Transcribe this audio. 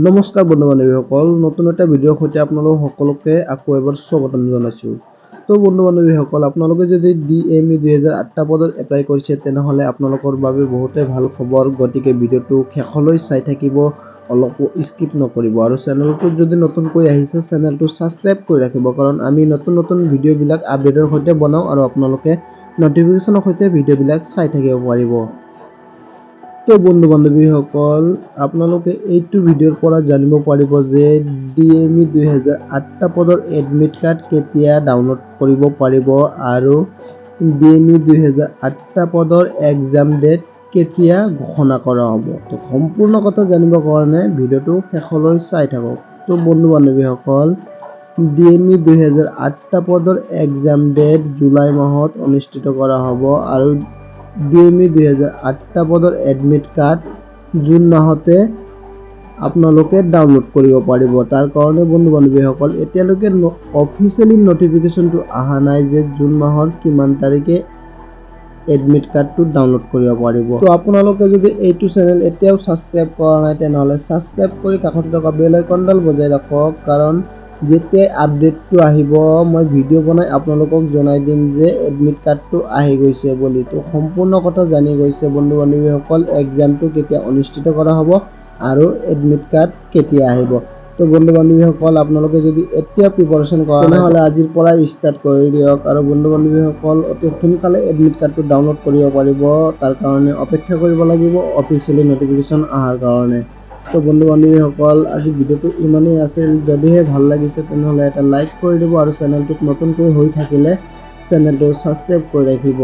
নমস্কাৰ বন্ধু বান্ধৱীসকল, নতুন এটা ভিডিঅ'ৰ সৈতে আপোনালোক সকলোকে আকৌ এবাৰ স্বাগতম জনাইছোঁ। তো বন্ধু বান্ধৱীসকল, আপোনালোকে যদি DME 2008 পদত এপ্লাই কৰিছে তেনেহ'লে আপোনালোকৰ বাবে বহুতেই ভাল খবৰ। গতিকে ভিডিঅ'টো শেষলৈ চাই থাকিব, অলপো স্কিপ নকৰিব। আৰু চেনেলটোত যদি নতুনকৈ আহিছে চেনেলটো ছাবস্ক্ৰাইব কৰি ৰাখিব, কাৰণ আমি নতুন নতুন ভিডিঅ'বিলাক আপডেটৰ সৈতে বনাওঁ আৰু আপোনালোকে নটিফিকেশ্যনৰ সৈতে ভিডিঅ'বিলাক চাই থাকিব পাৰিব। তো বন্ধু বান্ধৱীসকল, আপোনালোকে এইটো ভিডিঅ'ৰ পৰা জানিব পাৰিব যে DME 2008 পদৰ এডমিট কাৰ্ড কেতিয়া ডাউনলোড কৰিব পাৰিব আৰু DME 2008 পদৰ এক্সাম ডেট কেতিয়া ঘোষণা কৰা হ'ব। তো সম্পূৰ্ণ কথা জানিবৰ কাৰণে ভিডিঅ'টো শেষলৈ চাই থাকক। তো বন্ধু বান্ধৱীসকল, DME 2008 পদৰ এক্সাম ডেট জুলাই মাহত অনুষ্ঠিত কৰা হ'ব আৰু DME 2008 পদৰ এডমিট কাৰ্ড জুন মাহতে আপোনালোকে ডাউনলোড কৰিব পাৰিব। তাৰ কাৰণে বন্ধু বান্ধৱীসকল, এতিয়ালৈকে অফিচিয়েলি নটিফিকেশ্যনটো অহা নাই যে জুন মাহৰ কিমান তাৰিখে এডমিট কাৰ্ডটো ডাউনলোড কৰিব পাৰিব। তো আপোনালোকে যদি এইটো চেনেল এতিয়াও ছাবস্ক্ৰাইব কৰা নাই তেনেহ'লে ছাবস্ক্ৰাইব কৰি কাষত থকা বেল আইকনডাল বজাই ৰাখক, কাৰণ যেতিয়াই আপডেটটো আহিব মই ভিডিঅ' বনাই আপোনালোকক জনাই দিম যে এডমিট কাৰ্ডটো আহি গৈছে বুলি। তো সম্পূৰ্ণ কথা জানি গৈছে বন্ধু বান্ধৱীসকল, এক্সামটো কেতিয়া অনুষ্ঠিত কৰা হ'ব আৰু এডমিট কাৰ্ড কেতিয়া আহিব। তো বন্ধু বান্ধৱীসকল, আপোনালোকে যদি এতিয়া প্ৰিপাৰেশ্যন কৰা তেনেহ'লে আজিৰ পৰাই ষ্টাৰ্ট কৰি দিয়ক। আৰু বন্ধু বান্ধৱীসকল, অতি সোনকালে এডমিট কাৰ্ডটো ডাউনলোড কৰিব পাৰিব, তাৰ কাৰণে অপেক্ষা কৰিব লাগিব অফিচিয়েলি নটিফিকেশ্যন অহাৰ কাৰণে। তো বন্ধু বান্ধৱীসকল, আজি ভিডিঅ'টো ইমানেই আছিল। যদিহে ভাল লাগিছে তেনেহ'লে এটা লাইক কৰি দিব আৰু চেনেলটোত নতুনকৈ হৈ থাকিলে চেনেলটো ছাবস্ক্ৰাইব কৰি ৰাখিব।